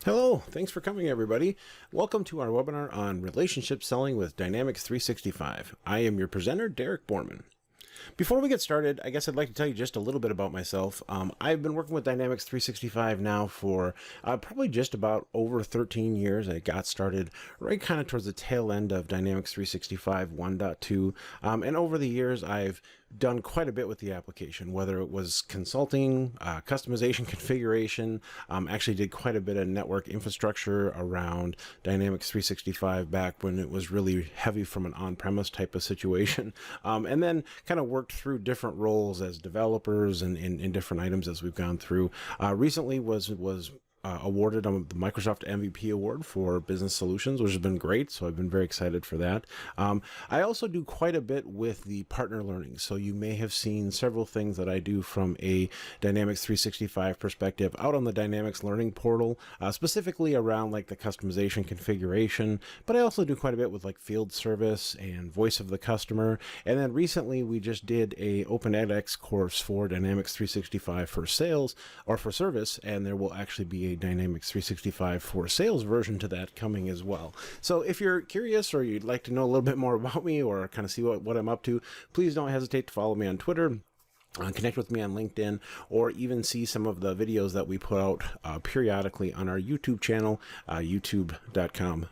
Hello, thanks for coming everybody. Welcome to our webinar on relationship selling with Dynamics 365. I am your presenter, Derik Bormann. Before we get started, I guess I'd like to tell you just a little bit about myself. I've been working with Dynamics 365 now for probably just about over 13 years. I got started right kind of towards the tail end of Dynamics 365 1.2. And over the years, I've done quite a bit with the application, whether it was consulting, customization, configuration. Actually did quite a bit of network infrastructure around Dynamics 365 back when it was really heavy from an on-premise type of situation. And then kind of worked through different roles as developers and in different items as we've gone through. Recently was awarded the Microsoft MVP award for business solutions, which has been great. So I've been very excited for that. I also do quite a bit with the partner learning. So you may have seen several things that I do from a Dynamics 365 perspective out on the Dynamics Learning Portal, specifically around like the customization configuration, but I also do quite a bit with like field service and voice of the customer. And then recently we just did a Open edX course for Dynamics 365 for sales or for service, and there will actually be a Dynamics 365 for sales version to that coming as well. So if you're curious or you'd like to know a little bit more about me or kind of see what I'm up to, please don't hesitate to follow me on Twitter. Connect with me on LinkedIn, or even see some of the videos that we put out periodically on our YouTube channel, youtube.com//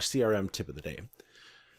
CRM tip of the day.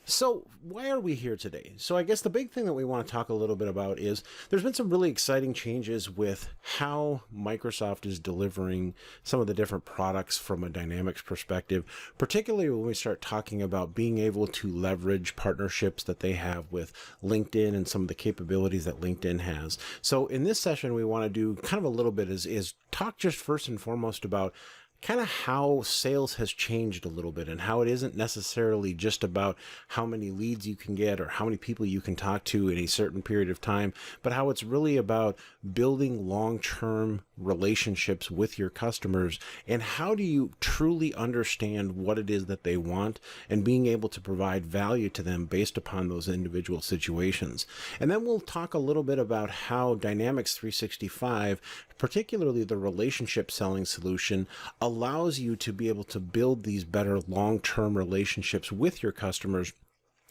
So why are we here today? So I guess the big thing that we want to talk a little bit about is there's been some really exciting changes with how Microsoft is delivering some of the different products from a Dynamics perspective, particularly when we start talking about being able to leverage partnerships that they have with LinkedIn and some of the capabilities that LinkedIn has. So in this session, we want to do kind of a little bit is talk just first and foremost about kind of how sales has changed a little bit and how it isn't necessarily just about how many leads you can get or how many people you can talk to in a certain period of time, but how it's really about building long-term relationships with your customers and how do you truly understand what it is that they want and being able to provide value to them based upon those individual situations. And then we'll talk a little bit about how Dynamics 365, particularly the relationship selling solution, allows you to be able to build these better long-term relationships with your customers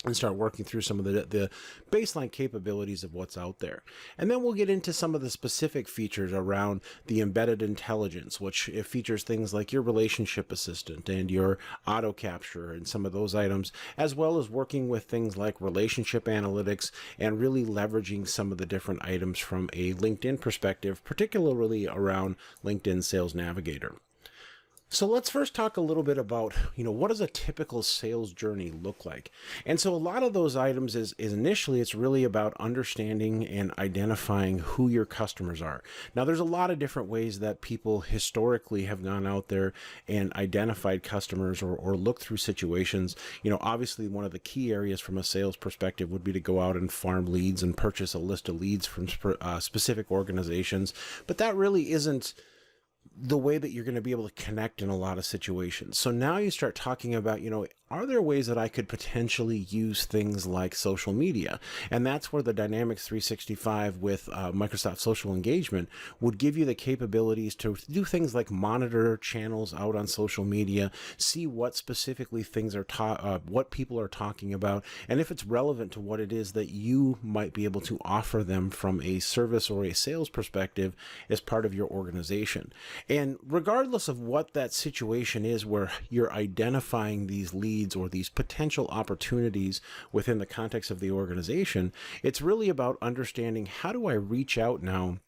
and start working through some of the baseline capabilities of what's out there. And then we'll get into some of the specific features around the embedded intelligence, which it features things like your relationship assistant and your auto capture and some of those items, as well as working with things like relationship analytics and really leveraging some of the different items from a LinkedIn perspective, particularly around LinkedIn Sales Navigator. So let's first talk a little bit about, what does a typical sales journey look like? And so a lot of those items is initially, it's really about understanding and identifying who your customers are. Now, there's a lot of different ways that people historically have gone out there and identified customers or looked through situations. Obviously, one of the key areas from a sales perspective would be to go out and farm leads and purchase a list of leads from specific organizations. But that really isn't the way that you're going to be able to connect in a lot of situations. So now you start talking about, are there ways that I could potentially use things like social media? And that's where the Dynamics 365 with Microsoft Social Engagement would give you the capabilities to do things like monitor channels out on social media, see what specifically things are what people are talking about, and if it's relevant to what it is that you might be able to offer them from a service or a sales perspective as part of your organization. And regardless of what that situation is where you're identifying these leads or these potential opportunities within the context of the organization, it's really about understanding, how do I reach out now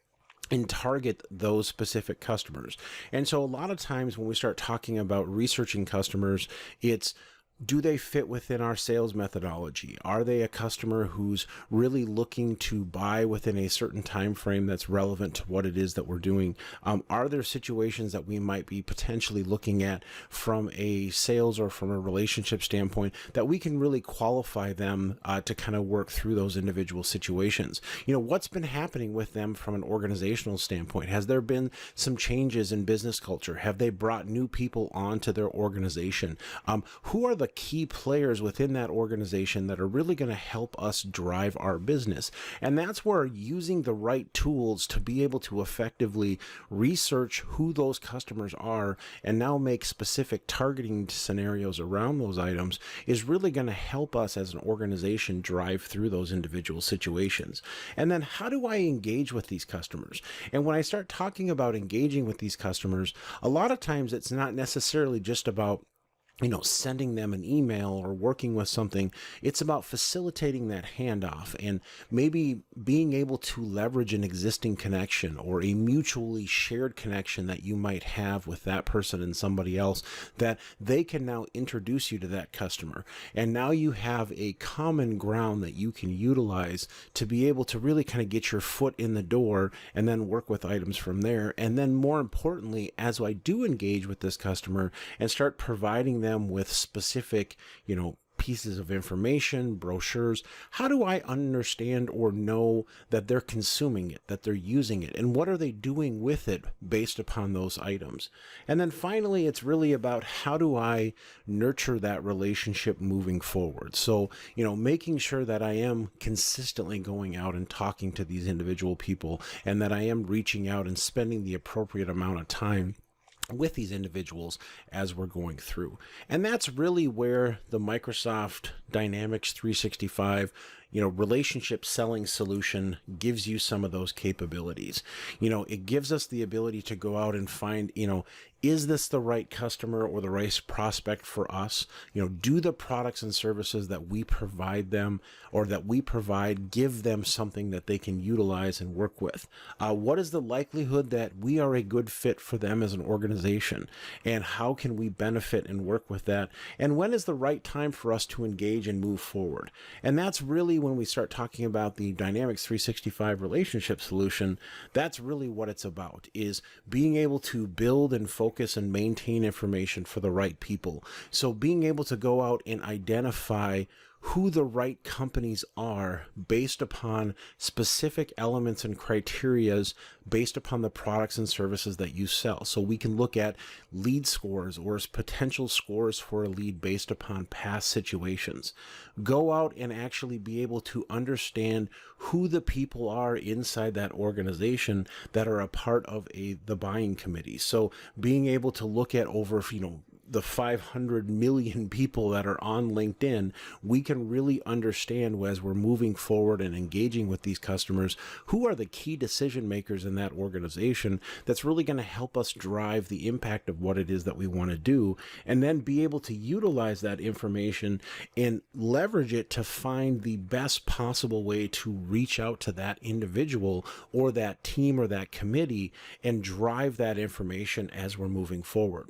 and target those specific customers? And so a lot of times when we start talking about researching customers, it's, do they fit within our sales methodology? Are they a customer who's really looking to buy within a certain time frame that's relevant to what it is that we're doing? Are there situations that we might be potentially looking at from a sales or from a relationship standpoint that we can really qualify them to kind of work through those individual situations? What's been happening with them from an organizational standpoint? Has there been some changes in business culture? Have they brought new people onto their organization? Who are the the key players within that organization that are really going to help us drive our business. And that's where using the right tools to be able to effectively research who those customers are and now make specific targeting scenarios around those items is really going to help us as an organization drive through those individual situations. And then how do I engage with these customers? And when I start talking about engaging with these customers, a lot of times it's not necessarily just about sending them an email or working with something. It's about facilitating that handoff and maybe being able to leverage an existing connection or a mutually shared connection that you might have with that person and somebody else, that they can now introduce you to that customer. And now you have a common ground that you can utilize to be able to really kind of get your foot in the door and then work with items from there. And then more importantly, as I do engage with this customer and start providing them with specific, pieces of information, brochures, how do I understand or know that they're consuming it, that they're using it, and what are they doing with it based upon those items? And then finally, it's really about how do I nurture that relationship moving forward? So, making sure that I am consistently going out and talking to these individual people and that I am reaching out and spending the appropriate amount of time with these individuals as we're going through. And that's really where the Microsoft Dynamics 365 relationship selling solution gives you some of those capabilities. It gives us the ability to go out and find, is this the right customer or the right prospect for us? Do the products and services that we provide them or that we provide give them something that they can utilize and work with? What is the likelihood that we are a good fit for them as an organization? And how can we benefit and work with that? And when is the right time for us to engage and move forward? And that's really when we start talking about the Dynamics 365 relationship solution, that's really what it's about, is being able to build and focus and maintain information for the right people. So being able to go out and identify who the right companies are based upon specific elements and criterias based upon the products and services that you sell. So we can look at lead scores or potential scores for a lead based upon past situations. Go out and actually be able to understand who the people are inside that organization that are a part of the buying committee. So being able to look at over, the 500 million people that are on LinkedIn, we can really understand as we're moving forward and engaging with these customers, who are the key decision makers in that organization that's really going to help us drive the impact of what it is that we want to do, and then be able to utilize that information and leverage it to find the best possible way to reach out to that individual or that team or that committee and drive that information as we're moving forward.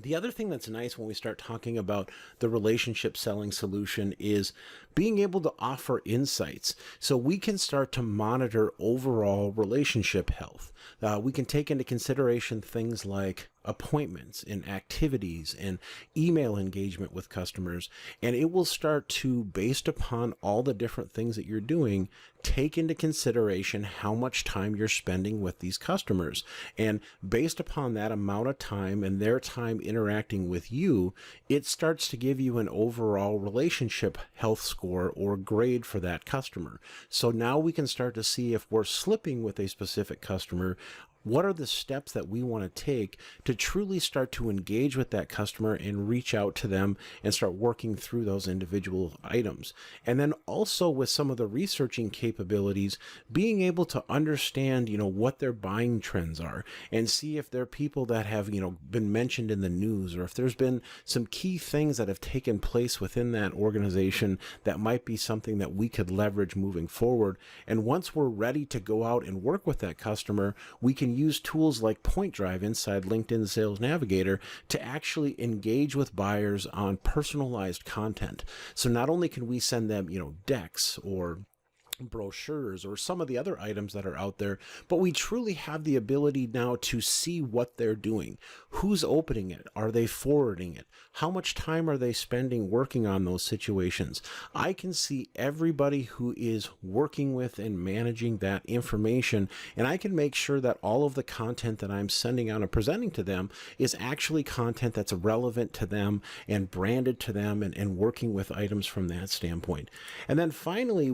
The other thing that's nice when we start talking about the relationship selling solution is being able to offer insights so we can start to monitor overall relationship health. We can take into consideration things like appointments and activities and email engagement with customers, and it will start to, based upon all the different things that you're doing, take into consideration how much time you're spending with these customers. And based upon that amount of time and their time interacting with you, it starts to give you an overall relationship health score or grade for that customer. So now we can start to see if we're slipping with a specific customer. What are the steps that we want to take to truly start to engage with that customer and reach out to them and start working through those individual items? And then also with some of the researching capabilities, being able to understand, what their buying trends are and see if there are people that have, been mentioned in the news, or if there's been some key things that have taken place within that organization that might be something that we could leverage moving forward. And once we're ready to go out and work with that customer, we can use tools like Point Drive inside LinkedIn Sales Navigator to actually engage with buyers on personalized content. So not only can we send them, decks or brochures or some of the other items that are out there, but we truly have the ability now to see what they're doing. Who's opening it? Are they forwarding it? How much time are they spending working on those situations? I can see everybody who is working with and managing that information, and I can make sure that all of the content that I'm sending out and presenting to them is actually content that's relevant to them and branded to them, and working with items from that standpoint. And then finally,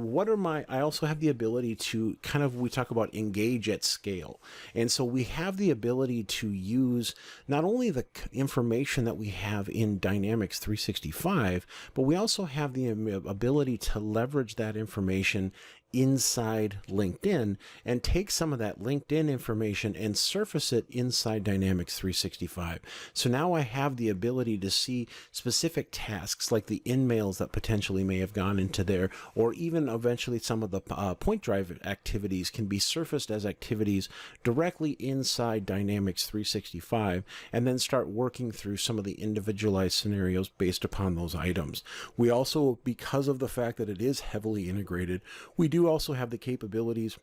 I also have the ability to we talk about engage at scale. And so we have the ability to use not only the information that we have in Dynamics 365, but we also have the ability to leverage that information inside LinkedIn and take some of that LinkedIn information and surface it inside Dynamics 365. So now I have the ability to see specific tasks like the in-mails that potentially may have gone into there, or even eventually some of the point drive activities can be surfaced as activities directly inside Dynamics 365, and then start working through some of the individualized scenarios based upon those items. We also, because of the fact that it is heavily integrated, we do also have the capabilities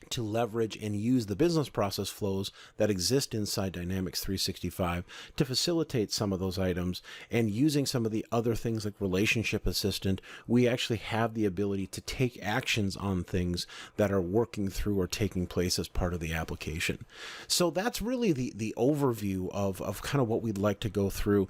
to leverage and use the business process flows that exist inside Dynamics 365 to facilitate some of those items. And using some of the other things like Relationship Assistant, we actually have the ability to take actions on things that are working through or taking place as part of the application. So that's really the overview of kind of what we'd like to go through.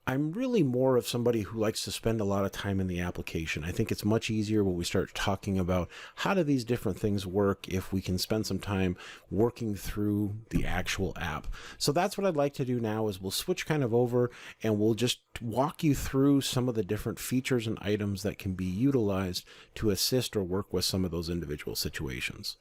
I'm really more of somebody who likes to spend a lot of time in the application. I think it's much easier when we start talking about how do these different things work if we can spend some time working through the actual app. So that's what I'd like to do now, is we'll switch kind of over and we'll just walk you through some of the different features and items that can be utilized to assist or work with some of those individual situations.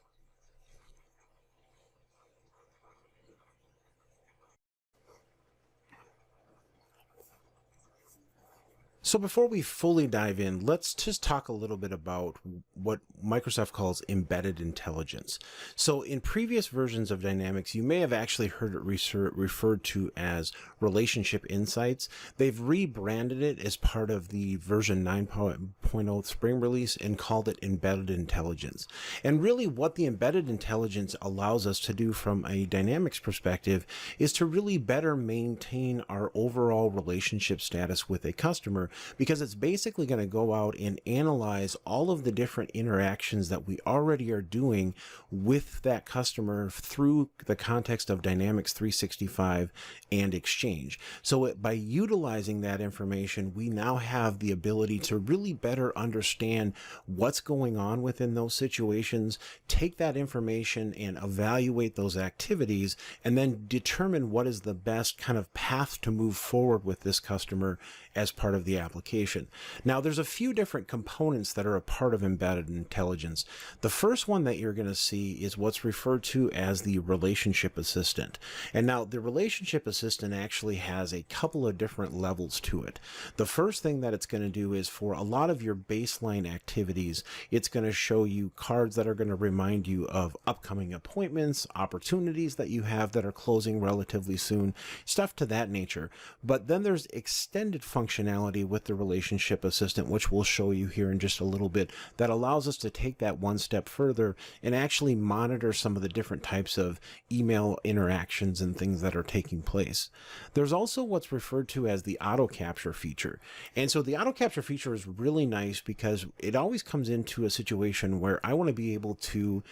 So before we fully dive in, let's just talk a little bit about what Microsoft calls embedded intelligence. So in previous versions of Dynamics, you may have actually heard it referred to as Relationship Insights. They've rebranded it as part of the version 9.0 spring release and called it embedded intelligence. And really what the embedded intelligence allows us to do from a Dynamics perspective is to really better maintain our overall relationship status with a customer, because it's basically going to go out and analyze all of the different interactions that we already are doing with that customer through the context of Dynamics 365 and Exchange. So by utilizing that information, we now have the ability to really better understand what's going on within those situations, take that information and evaluate those activities, and then determine what is the best kind of path to move forward with this customer as part of the application. Now, there's a few different components that are a part of embedded intelligence. The first one that you're going to see is what's referred to as the Relationship Assistant. And now the Relationship Assistant actually has a couple of different levels to it. The first thing that it's going to do is, for a lot of your baseline activities, it's going to show you cards that are going to remind you of upcoming appointments, opportunities that you have that are closing relatively soon, stuff to that nature. But then there's extended functionality with the Relationship Assistant, which we'll show you here in just a little bit, that allows us to take that one step further and actually monitor some of the different types of email interactions and things that are taking place. There's also what's referred to as the auto capture feature. And so the auto capture feature is really nice because it always comes into a situation where I want to be able to,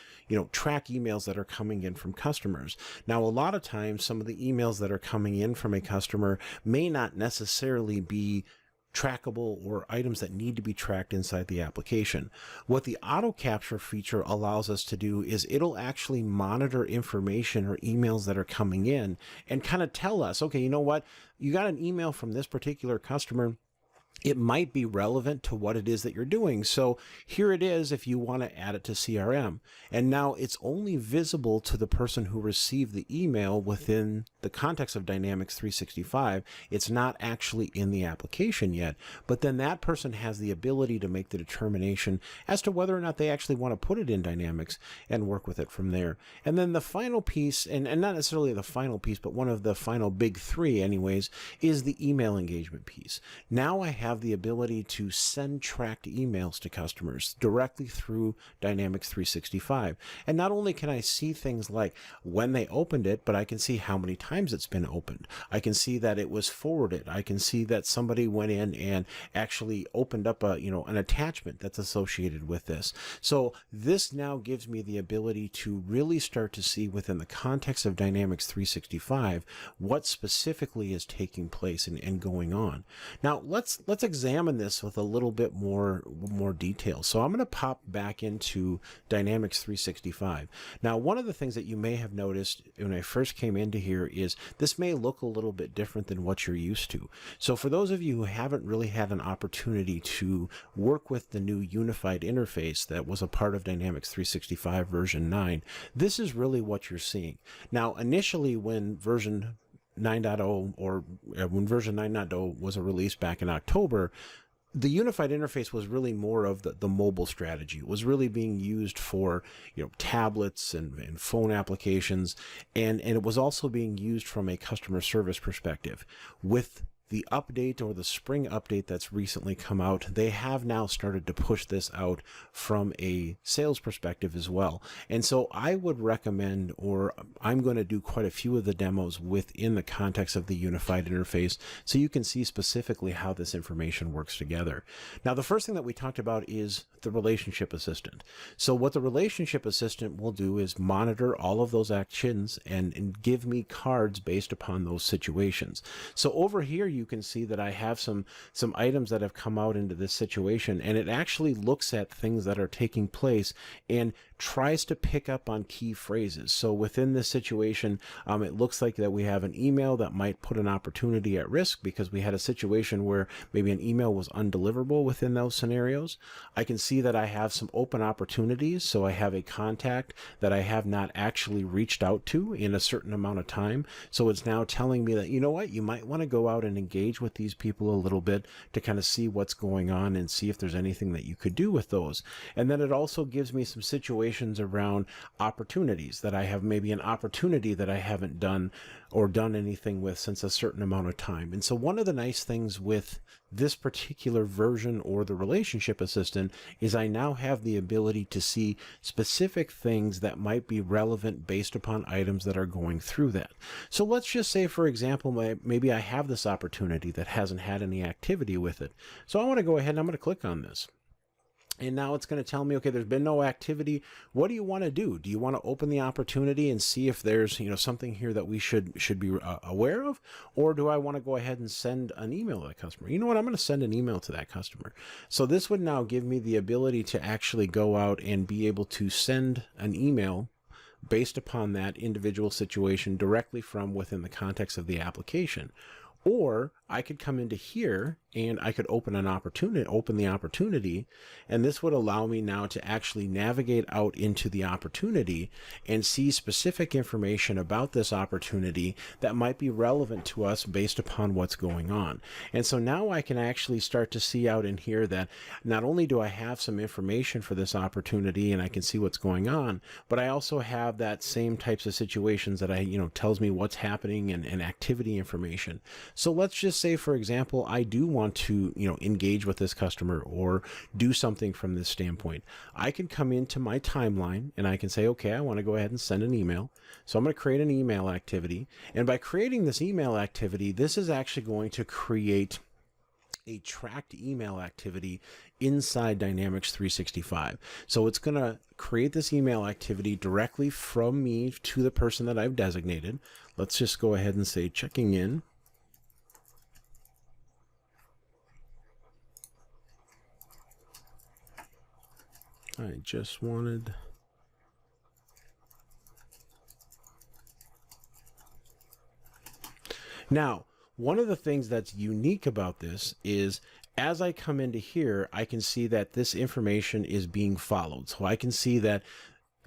track emails that are coming in from customers. Now, a lot of times, some of the emails that are coming in from a customer may not necessarily be trackable or items that need to be tracked inside the application. What the auto capture feature allows us to do is it'll actually monitor information or emails that are coming in and kind of tell us, okay, you know what, you got an email from this particular customer. It might be relevant to what it is that you're doing. So here it is if you want to add it to CRM. And now it's only visible to the person who received the email within the context of Dynamics 365, it's not actually in the application yet, but then that person has the ability to make the determination as to whether or not they actually want to put it in Dynamics and work with it from there. And then the final piece, and not necessarily the final piece, but one of the final big three anyways, is the email engagement piece. Now I have the ability to send tracked emails to customers directly through Dynamics 365. And not only can I see things like when they opened it, but I can see how many times it's been opened. I can see that it was forwarded. I can see that somebody went in and actually opened up an attachment that's associated with this. So this now gives me the ability to really start to see within the context of Dynamics 365 what specifically is taking place and going on. Now let's examine this with a little bit more detail. So I'm going to pop back into Dynamics 365. Now, one of the things that you may have noticed when I first came into here is this may look a little bit different than what you're used to. So for those of you who haven't really had an opportunity to work with the new unified interface that was a part of Dynamics 365 version 9, this is really what you're seeing. Now, initially when version 9.0 or when version 9.0 was released back in October, the unified interface was really more of the mobile strategy. It was really being used for tablets and phone applications, and it was also being used from a customer service perspective. With the update or the spring update that's recently come out, they have now started to push this out from a sales perspective as well. And so I would recommend, or I'm going to do quite a few of the demos within the context of the unified interface so you can see specifically how this information works together. Now, the first thing that we talked about is the relationship assistant. So what the relationship assistant will do is monitor all of those actions and give me cards based upon those situations. So over here, you can see that I have some items that have come out into this situation, and it actually looks at things that are taking place and tries to pick up on key phrases. So within this situation, it looks like that we have an email that might put an opportunity at risk because we had a situation where maybe an email was undeliverable within those scenarios. I can see that I have some open opportunities. So I have a contact that I have not actually reached out to in a certain amount of time. So it's now telling me that, you know what, you might want to go out and engage with these people a little bit to kind of see what's going on and see if there's anything that you could do with those. And then it also gives me some situations around opportunities that I have, maybe an opportunity that I haven't done or done anything with since a certain amount of time. And so one of the nice things with this particular version or the relationship assistant is I now have the ability to see specific things that might be relevant based upon items that are going through that. So let's just say, for example, maybe I have this opportunity that hasn't had any activity with it. So I want to go ahead and I'm going to click on this. And now it's going to tell me, okay, there's been no activity. What do you want to do? Do you want to open the opportunity and see if there's, something here that we should be aware of? Or do I want to go ahead and send an email to that customer? You know what? I'm going to send an email to that customer. So this would now give me the ability to actually go out and be able to send an email based upon that individual situation directly from within the context of the application. Or I could come into here and I could open the opportunity, and this would allow me now to actually navigate out into the opportunity and see specific information about this opportunity that might be relevant to us based upon what's going on. And so now I can actually start to see out in here that not only do I have some information for this opportunity and I can see what's going on, but I also have that same types of situations that tells me what's happening and activity information. So let's just say, for example, I do want to, engage with this customer or do something from this standpoint. I can come into my timeline and I can say, okay, I want to go ahead and send an email. So I'm going to create an email activity. And by creating this email activity, this is actually going to create a tracked email activity inside Dynamics 365. So it's going to create this email activity directly from me to the person that I've designated. Let's just go ahead and say checking in. I just wanted... Now, one of the things that's unique about this is as I come into here, I can see that this information is being followed. So I can see that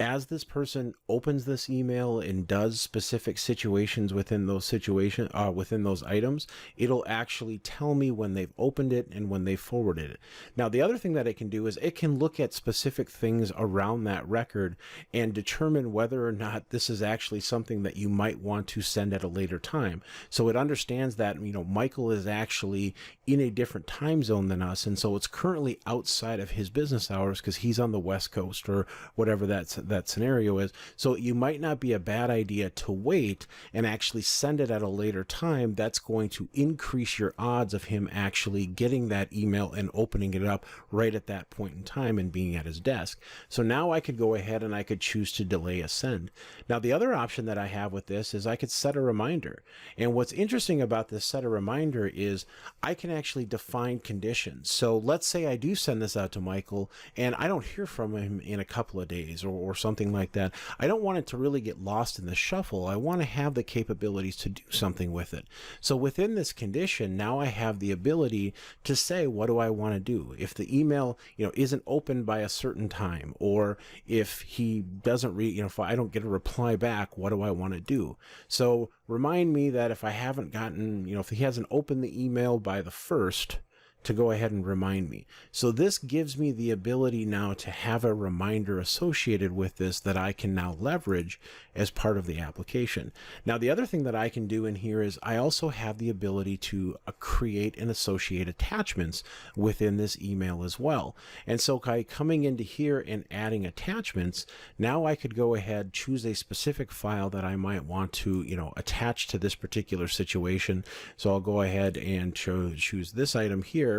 as this person opens this email and does specific situations within those within those items, it'll actually tell me when they've opened it and when they forwarded it. Now, the other thing that it can do is it can look at specific things around that record and determine whether or not this is actually something that you might want to send at a later time. So it understands that, Michael is actually in a different time zone than us, and so it's currently outside of his business hours because he's on the West Coast or whatever that scenario is. So you might not be a bad idea to wait and actually send it at a later time. That's going to increase your odds of him actually getting that email and opening it up right at that point in time and being at his desk. So now I could go ahead and I could choose to delay a send. Now, the other option that I have with this is I could set a reminder. And what's interesting about this set a reminder is I can actually define conditions. So let's say I do send this out to Michael and I don't hear from him in a couple of days or something like that. I don't want it to really get lost in the shuffle. I want to have the capabilities to do something with it. So within this condition, now I have the ability to say, what do I want to do? If the email, isn't opened by a certain time, or if he doesn't read, if I don't get a reply back, what do I want to do? So remind me that if I haven't gotten, if he hasn't opened the email by the 1st, to go ahead and remind me. So this gives me the ability now to have a reminder associated with this that I can now leverage as part of the application. Now, the other thing that I can do in here is I also have the ability to create and associate attachments within this email as well. And so by coming into here and adding attachments, now I could go ahead, choose a specific file that I might want to, attach to this particular situation. So I'll go ahead and choose this item here,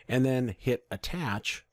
and then hit attach.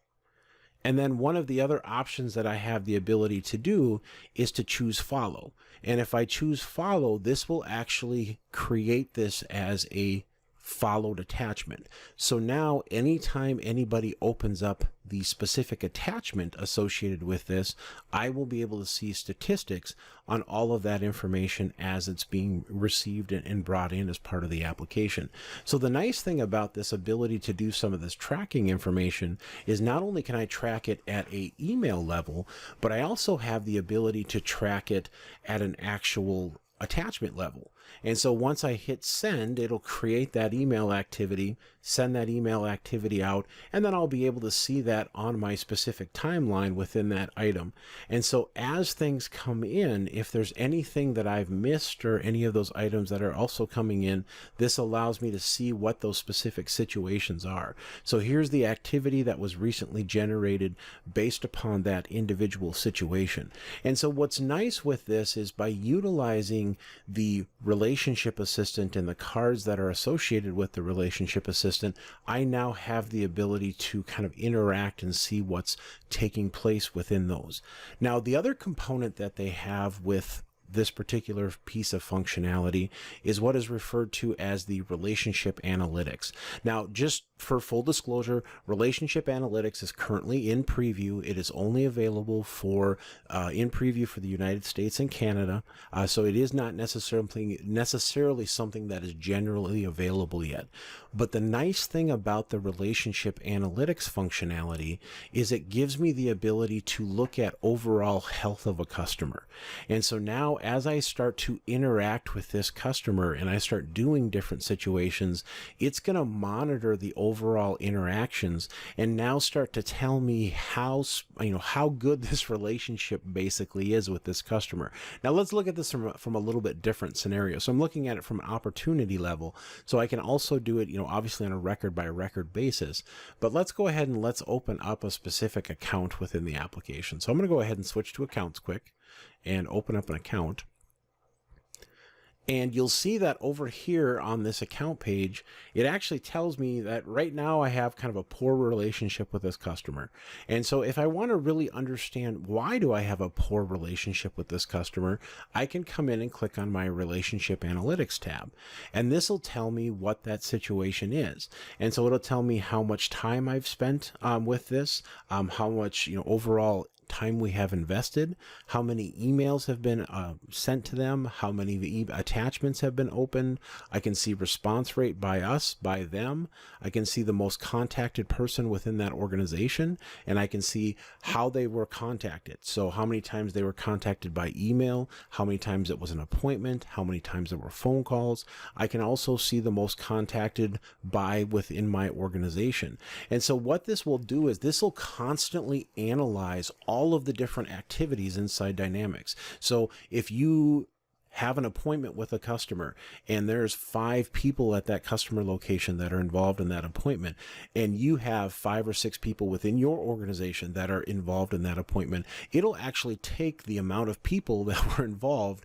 And then one of the other options that I have the ability to do is to choose follow. And if I choose follow, this will actually create this as a followed attachment. So now anytime anybody opens up the specific attachment associated with this, I will be able to see statistics on all of that information as it's being received and brought in as part of the application. So the nice thing about this ability to do some of this tracking information is not only can I track it at a email level, but I also have the ability to track it at an actual attachment level. And so once I hit send, it'll create that email activity, send that email activity out, and then I'll be able to see that on my specific timeline within that item. And so as things come in, if there's anything that I've missed or any of those items that are also coming in, this allows me to see what those specific situations are. So here's the activity that was recently generated based upon that individual situation. And so what's nice with this is by utilizing the relationship assistant and the cards that are associated with the relationship assistant, I now have the ability to kind of interact and see what's taking place within those. Now, the other component that they have with this particular piece of functionality is what is referred to as the relationship analytics. Now, just for full disclosure, relationship analytics is currently in preview. It is only available for in preview for the United States and Canada. So it is not necessarily something that is generally available yet. But the nice thing about the relationship analytics functionality is it gives me the ability to look at overall health of a customer. And so now as I start to interact with this customer and I start doing different situations, it's going to monitor the overall interactions and now start to tell me how good this relationship basically is with this customer. Now let's look at this from a little bit different scenario. So I'm looking at it from an opportunity level. So I can also do it, obviously on a record by record basis, but let's go ahead and let's open up a specific account within the application. So I'm going to go ahead and switch to accounts quick and open up an account. And you'll see that over here on this account page, it actually tells me that right now I have kind of a poor relationship with this customer. And so if I want to really understand why do I have a poor relationship with this customer, I can come in and click on my relationship analytics tab. And this will tell me what that situation is. And so it'll tell me how much time I've spent with this, how much overall time we have invested, how many emails have been sent to them, how many attachments have been opened. I can see response rate by us, by them. I can see the most contacted person within that organization, and I can see how they were contacted. So how many times they were contacted by email, how many times it was an appointment, how many times there were phone calls. I can also see the most contacted by within my organization. And so what this will do is this will constantly analyze all of the different activities inside Dynamics. So if you have an appointment with a customer and there's 5 people at that customer location that are involved in that appointment, and you have 5 or 6 people within your organization that are involved in that appointment, it'll actually take the amount of people that were involved,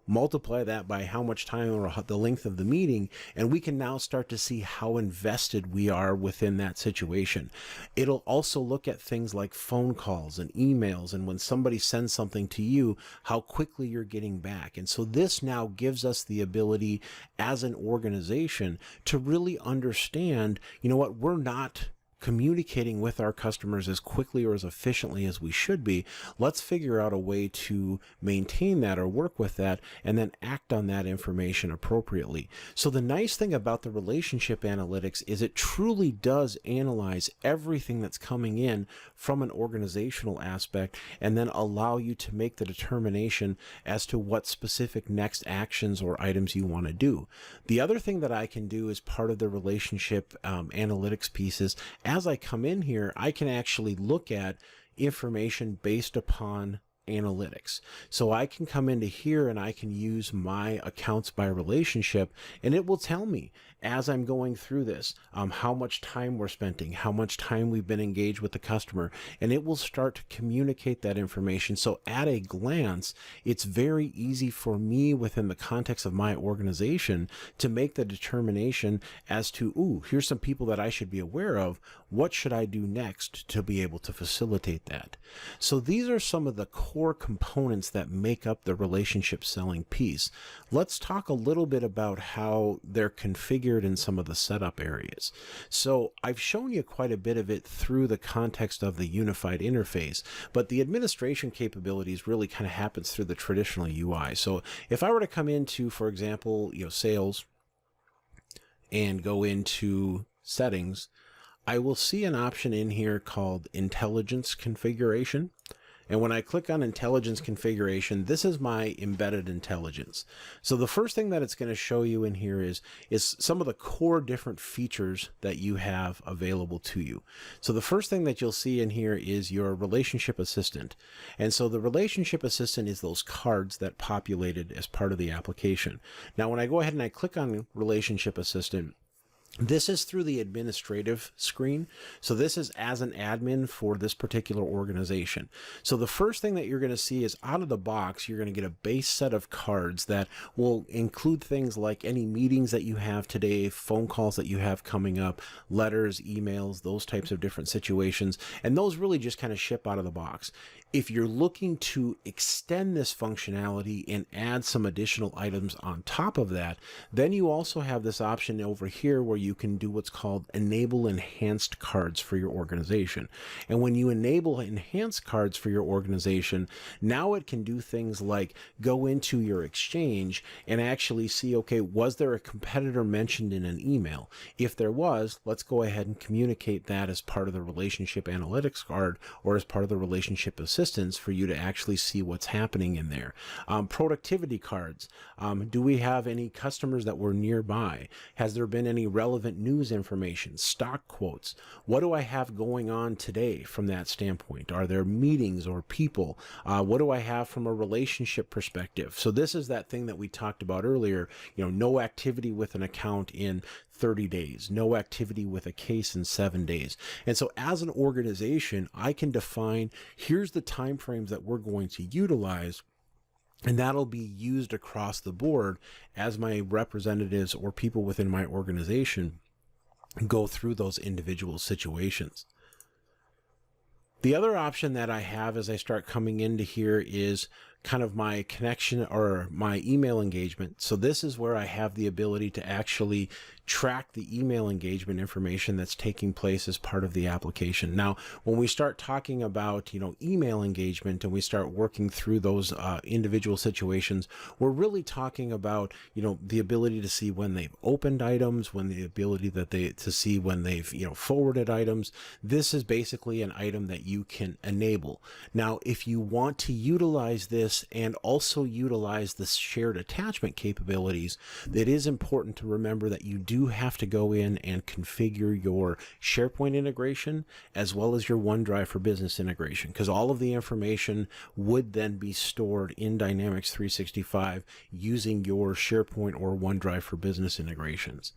multiply that by how much time or the length of the meeting, and we can now start to see how invested we are within that situation. It'll also look at things like phone calls and emails, and when somebody sends something to you, how quickly you're getting back. And so this now gives us the ability as an organization to really understand, we're not communicating with our customers as quickly or as efficiently as we should be. Let's figure out a way to maintain that or work with that and then act on that information appropriately. So the nice thing about the relationship analytics is it truly does analyze everything that's coming in from an organizational aspect and then allow you to make the determination as to what specific next actions or items you want to do. The other thing that I can do as part of the relationship analytics pieces, as I come in here, I can actually look at information based upon analytics. So I can come into here and I can use my accounts by relationship, and it will tell me as I'm going through this how much time we're spending, how much time we've been engaged with the customer, and it will start to communicate that information. So at a glance, it's very easy for me within the context of my organization to make the determination as to, here's some people that I should be aware of. What should I do next to be able to facilitate that? So these are some of the core components that make up the relationship selling piece. Let's talk a little bit about how they're configured in some of the setup areas. So I've shown you quite a bit of it through the context of the unified interface, but the administration capabilities really kind of happens through the traditional UI. So if I were to come into, for example, sales and go into settings, I will see an option in here called intelligence configuration. And when I click on intelligence configuration, this is my embedded intelligence. So the first thing that it's going to show you in here is some of the core different features that you have available to you. So the first thing that you'll see in here is your relationship assistant. And so the relationship assistant is those cards that populated as part of the application. Now, when I go ahead and I click on relationship assistant, this is through the administrative screen. So this is as an admin for this particular organization. So the first thing that you're going to see is out of the box, you're going to get a base set of cards that will include things like any meetings that you have today, phone calls that you have coming up, letters, emails, those types of different situations. And those really just kind of ship out of the box. If you're looking to extend this functionality and add some additional items on top of that, then you also have this option over here where you can do what's called enable enhanced cards for your organization. And when you enable enhanced cards for your organization, now it can do things like go into your exchange and actually see, okay, was there a competitor mentioned in an email? If there was, let's go ahead and communicate that as part of the relationship analytics card or as part of the relationship assistance for you to actually see what's happening in there. Productivity cards. Do we have any customers that were nearby? Has there been any relevant news information, stock quotes? What do I have going on today from that standpoint? Are there meetings or people? What do I have from a relationship perspective? So this is that thing that we talked about earlier, no activity with an account in 30 days, no activity with a case in 7 days. And so as an organization, I can define, here's the timeframes that we're going to utilize, and that'll be used across the board as my representatives or people within my organization go through those individual situations. The other option that I have as I start coming into here is kind of my connection or my email engagement. So this is where I have the ability to actually track the email engagement information that's taking place as part of the application. Now, when we start talking about, email engagement and we start working through those individual situations, we're really talking about, the ability to see when they've opened items, when the ability to see when they've, forwarded items. This is basically an item that you can enable. Now, if you want to utilize this and also utilize the shared attachment capabilities, it is important to remember that you do have to go in and configure your SharePoint integration as well as your OneDrive for Business integration, because all of the information would then be stored in Dynamics 365 using your SharePoint or OneDrive for Business integrations.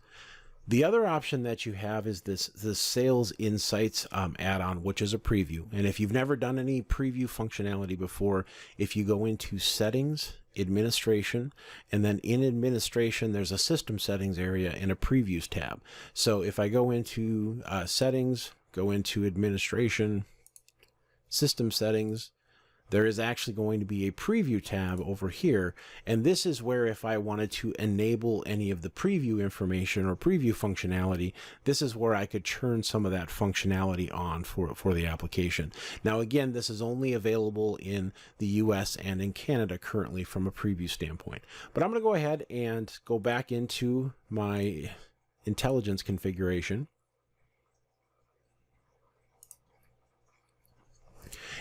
The other option that you have is this Sales Insights add-on, which is a preview. And if you've never done any preview functionality before, if you go into Settings, Administration, and then in Administration, there's a System Settings area and a Previews tab. So if I go into Settings, go into Administration, System Settings, there is actually going to be a preview tab over here. And this is where if I wanted to enable any of the preview information or preview functionality, this is where I could turn some of that functionality on for the application. Now, again, this is only available in the US and in Canada currently from a preview standpoint. But I'm going to go ahead and go back into my intelligence configuration.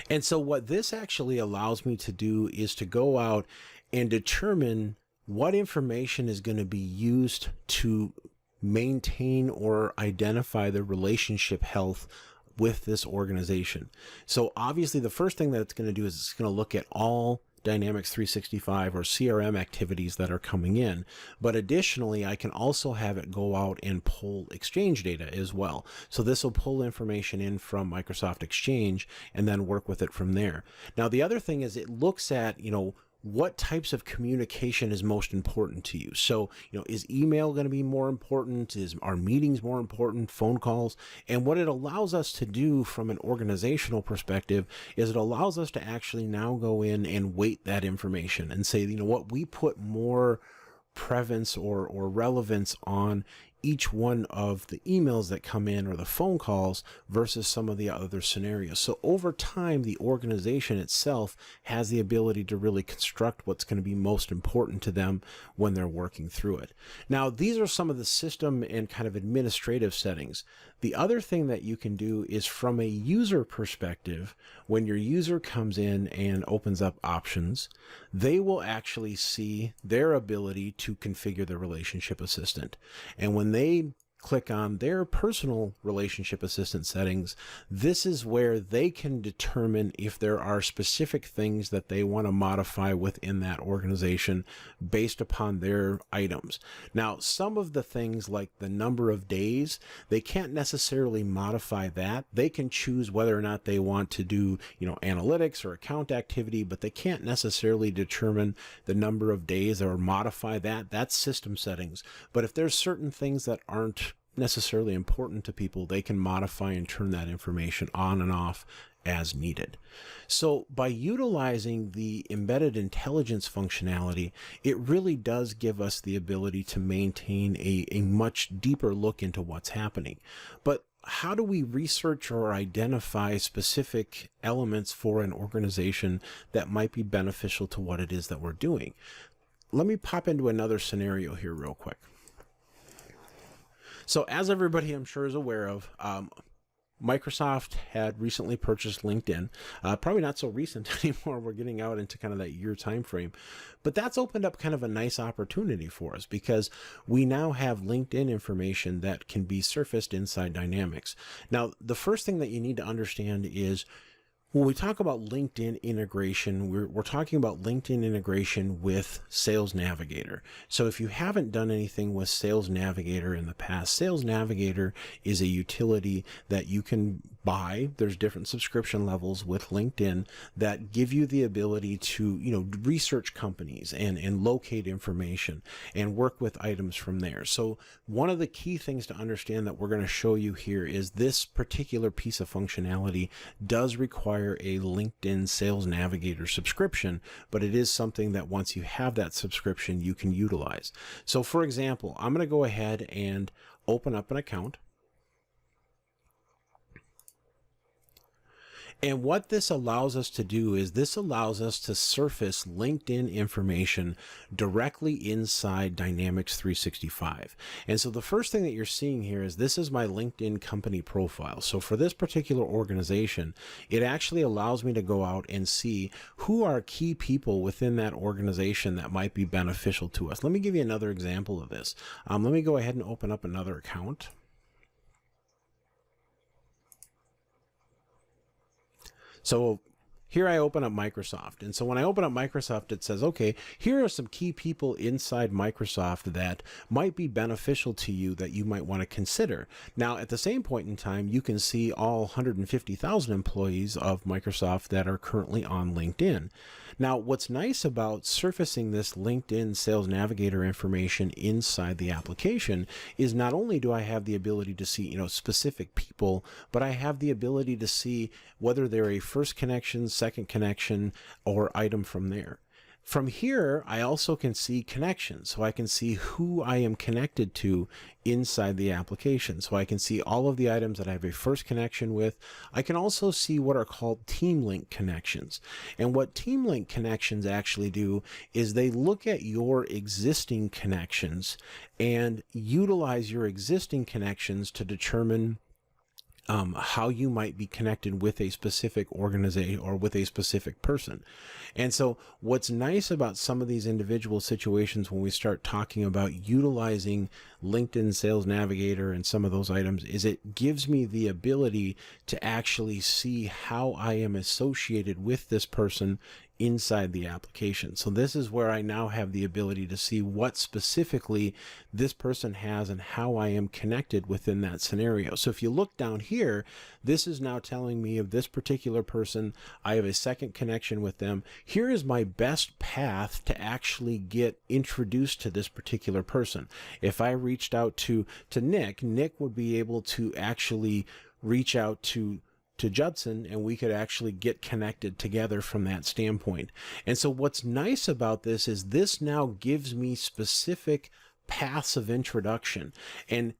And so what this actually allows me to do is to go out and determine what information is going to be used to maintain or identify the relationship health with this organization. So obviously the first thing that it's going to do is it's going to look at all Dynamics 365 or CRM activities that are coming in. But additionally, I can also have it go out and pull Exchange data as well. So this will pull information in from Microsoft Exchange and then work with it from there. Now, the other thing is it looks at, what types of communication is most important to you. So, is email going to be more important? Is our meetings more important? Phone calls? And what it allows us to do from an organizational perspective is it allows us to actually now go in and weight that information and say, what, we put more prevalence or relevance on each one of the emails that come in or the phone calls versus some of the other scenarios. So over time, the organization itself has the ability to really construct what's going to be most important to them when they're working through it. Now, these are some of the system and kind of administrative settings. The other thing that you can do is from a user perspective, when your user comes in and opens up options, they will actually see their ability to configure the relationship assistant. And when they click on their personal relationship assistant settings, this is where they can determine if there are specific things that they want to modify within that organization based upon their items. Now, some of the things like the number of days, they can't necessarily modify that. They can choose whether or not they want to do, analytics or account activity, but they can't necessarily determine the number of days or modify that. That's system settings. But if there's certain things that aren't necessarily important to people, they can modify and turn that information on and off as needed. So by utilizing the embedded intelligence functionality, it really does give us the ability to maintain a much deeper look into what's happening. But how do we research or identify specific elements for an organization that might be beneficial to what it is that we're doing? Let me pop into another scenario here real quick. So as everybody I'm sure is aware of, Microsoft had recently purchased LinkedIn. Probably not so recent anymore. We're getting out into kind of that year time frame. But that's opened up kind of a nice opportunity for us because we now have LinkedIn information that can be surfaced inside Dynamics. Now, the first thing that you need to understand is when we talk about LinkedIn integration, we're talking about LinkedIn integration with Sales Navigator. So if you haven't done anything with Sales Navigator in the past, Sales Navigator is a utility that you can buy. There's different subscription levels with LinkedIn that give you the ability to, research companies and locate information and work with items from there. So one of the key things to understand that we're going to show you here is this particular piece of functionality does require require a LinkedIn Sales Navigator subscription, but it is something that once you have that subscription, you can utilize. So for example, I'm going to go ahead and open up an account. And what this allows us to do is this allows us to surface LinkedIn information directly inside Dynamics 365. And so the first thing that you're seeing here is this is my LinkedIn company profile. So for this particular organization, it actually allows me to go out and see who are key people within that organization that might be beneficial to us. Let me give you another example of this. Let me go ahead and open up another account. So here I open up Microsoft. And so when I open up Microsoft, it says, okay, here are some key people inside Microsoft that might be beneficial to you that you might want to consider. Now, at the same point in time, you can see all 150,000 employees of Microsoft that are currently on LinkedIn. Now, what's nice about surfacing this LinkedIn Sales Navigator information inside the application is not only do I have the ability to see, specific people, but I have the ability to see whether they're a first connection, second connection, or item from there. From here, I also can see connections, so I can see who I am connected to inside the application. So I can see all of the items that I have a first connection with. I can also see what are called team link connections. And what team link connections actually do is they look at your existing connections and utilize your existing connections to determine how you might be connected with a specific organization or with a specific person. And so what's nice about some of these individual situations when we start talking about utilizing LinkedIn Sales Navigator and some of those items is it gives me the ability to actually see how I am associated with this person inside the application. So this is where I now have the ability to see what specifically this person has and how I am connected within that scenario. So if you look down here, this is now telling me of this particular person. I have a second connection with them. Here is my best path to actually get introduced to this particular person. If I reached out to Nick would be able to actually reach out to Judson, and we could actually get connected together from that standpoint. And so what's nice about this is this now gives me specific paths of introduction and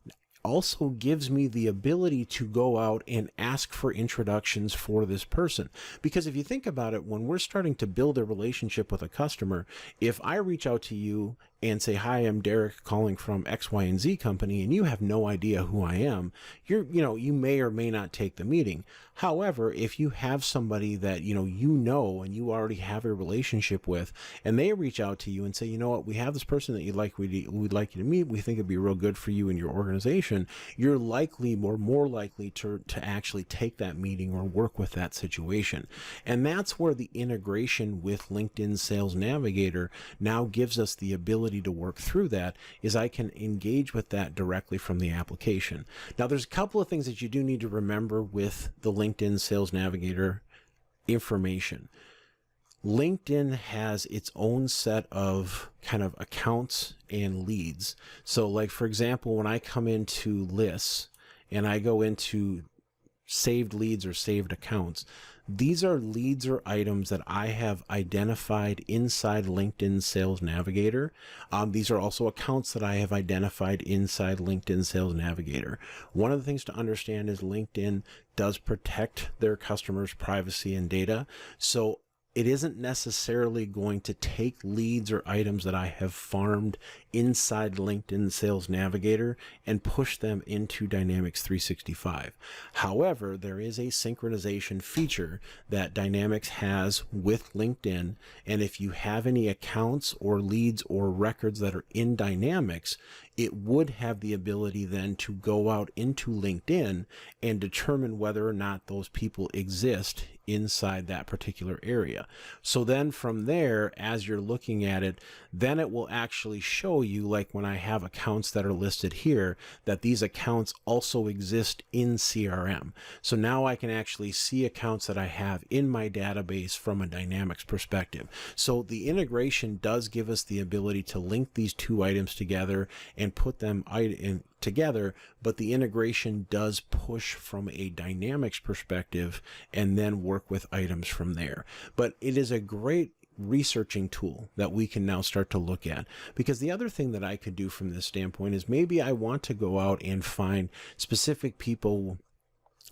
also gives me the ability to go out and ask for introductions for this person. Because if you think about it, when we're starting to build a relationship with a customer, if I reach out to you and say, hi, I'm Derik calling from X, Y, and Z company, and you have no idea who I am, you may or may not take the meeting. However, if you have somebody that, and you already have a relationship with, and they reach out to you and say, you know what, we have this person that we'd like you to meet. We think it'd be real good for you and your organization. You're likely or more likely to actually take that meeting or work with that situation. And that's where the integration with LinkedIn Sales Navigator now gives us the ability to work through that, is I can engage with that directly from the application. Now, there's a couple of things that you do need to remember with the LinkedIn Sales Navigator information. LinkedIn has its own set of kind of accounts and leads. So like, for example, when I come into lists and I go into saved leads or saved accounts, these are leads or items that I have identified inside LinkedIn Sales Navigator. These are also accounts that I have identified inside LinkedIn Sales Navigator. One of the things to understand is LinkedIn does protect their customers' privacy and data. So it isn't necessarily going to take leads or items that I have farmed inside LinkedIn Sales Navigator and push them into Dynamics 365. However, there is a synchronization feature that Dynamics has with LinkedIn, and if you have any accounts or leads or records that are in Dynamics, it would have the ability then to go out into LinkedIn and determine whether or not those people exist inside that particular area. So then from there, as you're looking at it, then it will actually show show you, like when I have accounts that are listed here, that these accounts also exist in CRM. So now I can actually see accounts that I have in my database from a Dynamics perspective. So the integration does give us the ability to link these two items together and put them together, but the integration does push from a Dynamics perspective and then work with items from there. But it is a great researching tool that we can now start to look at, because the other thing that I could do from this standpoint is maybe I want to go out and find specific people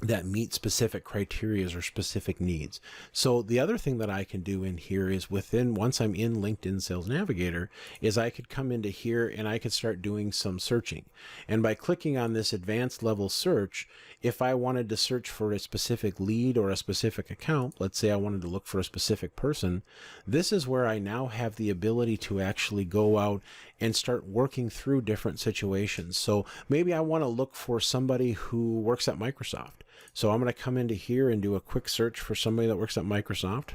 that meet specific criteria or specific needs. So the other thing that I can do in here is once I'm in LinkedIn Sales Navigator, is I could come into here and I could start doing some searching. And by clicking on this advanced level search, if I wanted to search for a specific lead or a specific account, let's say I wanted to look for a specific person, this is where I now have the ability to actually go out and start working through different situations. So maybe I want to look for somebody who works at Microsoft. So I'm going to come into here and do a quick search for somebody that works at Microsoft.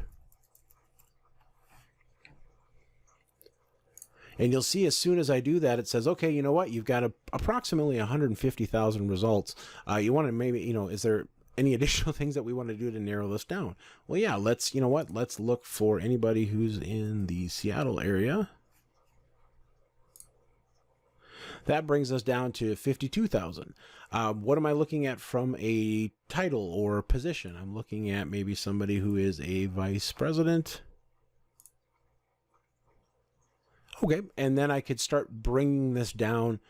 And you'll see as soon as I do that, it says, okay, you know what? You've got approximately 150,000 results. You want to maybe, is there any additional things that we want to do to narrow this down? Well, yeah, let's look for anybody who's in the Seattle area. That brings us down to 52,000. What am I looking at from a title or position? I'm looking at maybe somebody who is a vice president. Okay, and then I could start bringing this down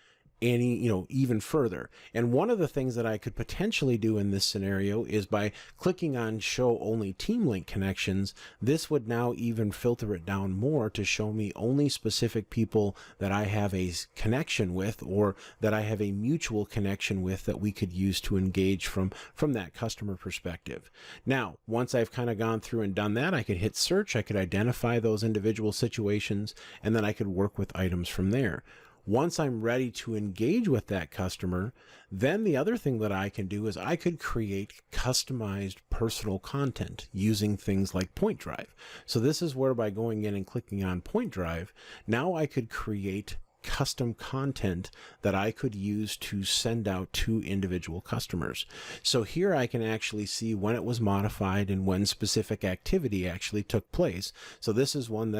even further. And one of the things that I could potentially do in this scenario is by clicking on show only team link connections, this would now even filter it down more to show me only specific people that I have a connection with, or that I have a mutual connection with, that we could use to engage from that customer perspective. Now, once I've kind of gone through and done that, I could hit search, I could identify those individual situations, and then I could work with items from there. Once I'm ready to engage with that customer, then the other thing that I can do is I could create customized personal content using things like Point Drive. So this is where, by going in and clicking on Point Drive, now I could create custom content that I could use to send out to individual customers. So here I can actually see when it was modified and when specific activity actually took place. So this is one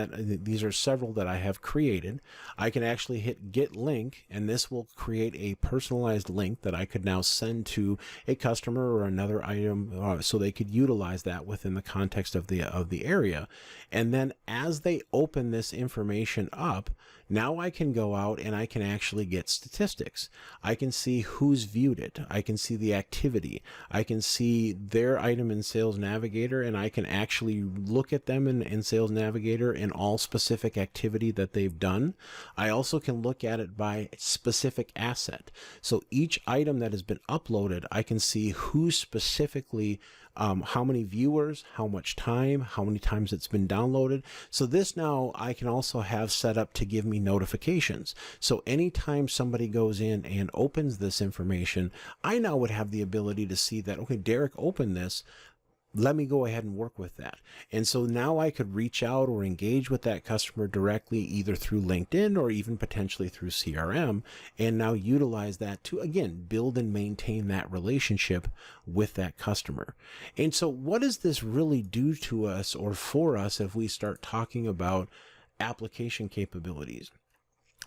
these are several that I have created. I can actually hit get link, and this will create a personalized link that I could now send to a customer or another item, so they could utilize that within the context of the area. And then as they open this information up, now I can go out and I can actually get statistics. I can see who's viewed it. I can see the activity. I can see their item in Sales Navigator, and I can actually look at them in Sales Navigator and all specific activity that they've done. I also can look at it by specific asset. So each item that has been uploaded, I can see who specifically, how many viewers, how much time, how many times it's been downloaded. So this now I can also have set up to give me notifications. So anytime somebody goes in and opens this information, I now would have the ability to see that, okay, Derik opened this. Let me go ahead and work with that. And so now I could reach out or engage with that customer directly, either through LinkedIn or even potentially through CRM, and now utilize that to, again, build and maintain that relationship with that customer. And so what does this really do to us or for us if we start talking about application capabilities?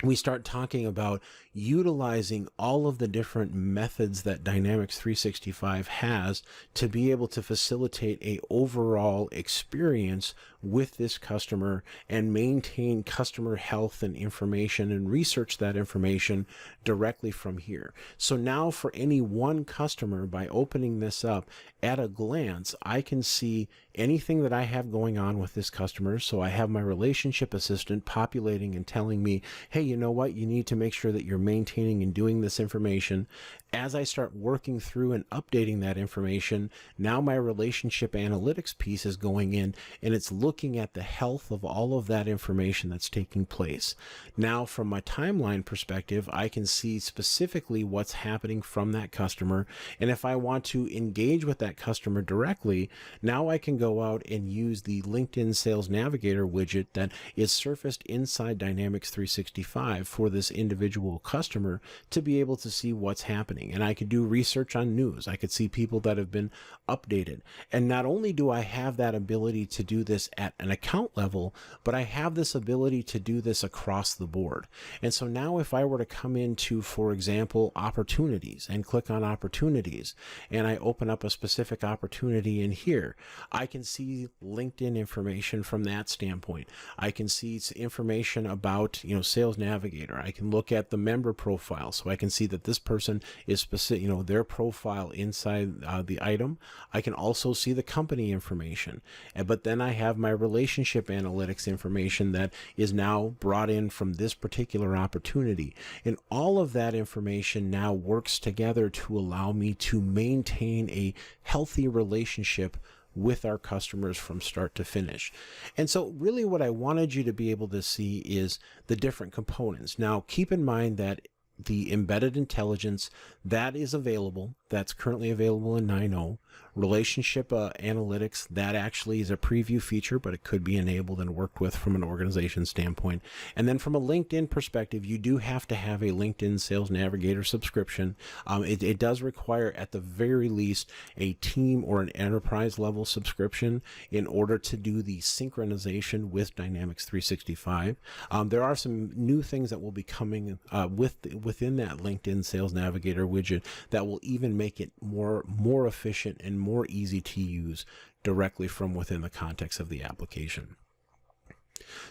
We start talking about utilizing all of the different methods that Dynamics 365 has to be able to facilitate a overall experience with this customer and maintain customer health and information and research that information directly from here. So now for any one customer, by opening this up at a glance, I can see anything that I have going on with this customer. So I have my relationship assistant populating and telling me, hey, you know what? You need to make sure that you're maintaining and doing this information. As I start working through and updating that information, now my relationship analytics piece is going in and it's looking at the health of all of that information that's taking place. Now, from my timeline perspective, I can see specifically what's happening from that customer. And if I want to engage with that customer directly, now I can go out and use the LinkedIn Sales Navigator widget that is surfaced inside Dynamics 365 for this individual customer to be able to see what's happening. And I could do research on news. I could see people that have been updated. And not only do I have that ability to do this at an account level, but I have this ability to do this across the board. And so now if I were to come into, for example, opportunities and click on opportunities, and I open up a specific opportunity in here, I can see LinkedIn information from that standpoint. I can see information about, Sales Navigator. I can look at the member profile, so I can see that this person is specific, their profile inside the item. I can also see the company information, but then I have my relationship analytics information that is now brought in from this particular opportunity. And all of that information now works together to allow me to maintain a healthy relationship with our customers from start to finish. And so really what I wanted you to be able to see is the different components. Now, keep in mind that the embedded intelligence that is available, that's currently available in 9.0. Relationship analytics, that actually is a preview feature, but it could be enabled and worked with from an organization standpoint. And then from a LinkedIn perspective, you do have to have a LinkedIn Sales Navigator subscription. It does require at the very least a team or an enterprise level subscription in order to do the synchronization with Dynamics 365. There are some new things that will be coming within that LinkedIn Sales Navigator widget that will even make it more efficient and more easy to use directly from within the context of the application.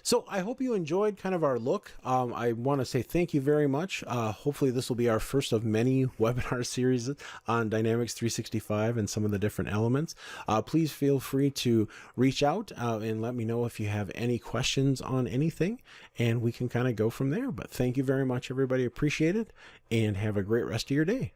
So I hope you enjoyed kind of our look. I want to say thank you very much. Hopefully this will be our first of many webinar series on Dynamics 365 and some of the different elements. Please feel free to reach out and let me know if you have any questions on anything, and we can kind of go from there. But thank you very much, everybody. Appreciate it, and have a great rest of your day.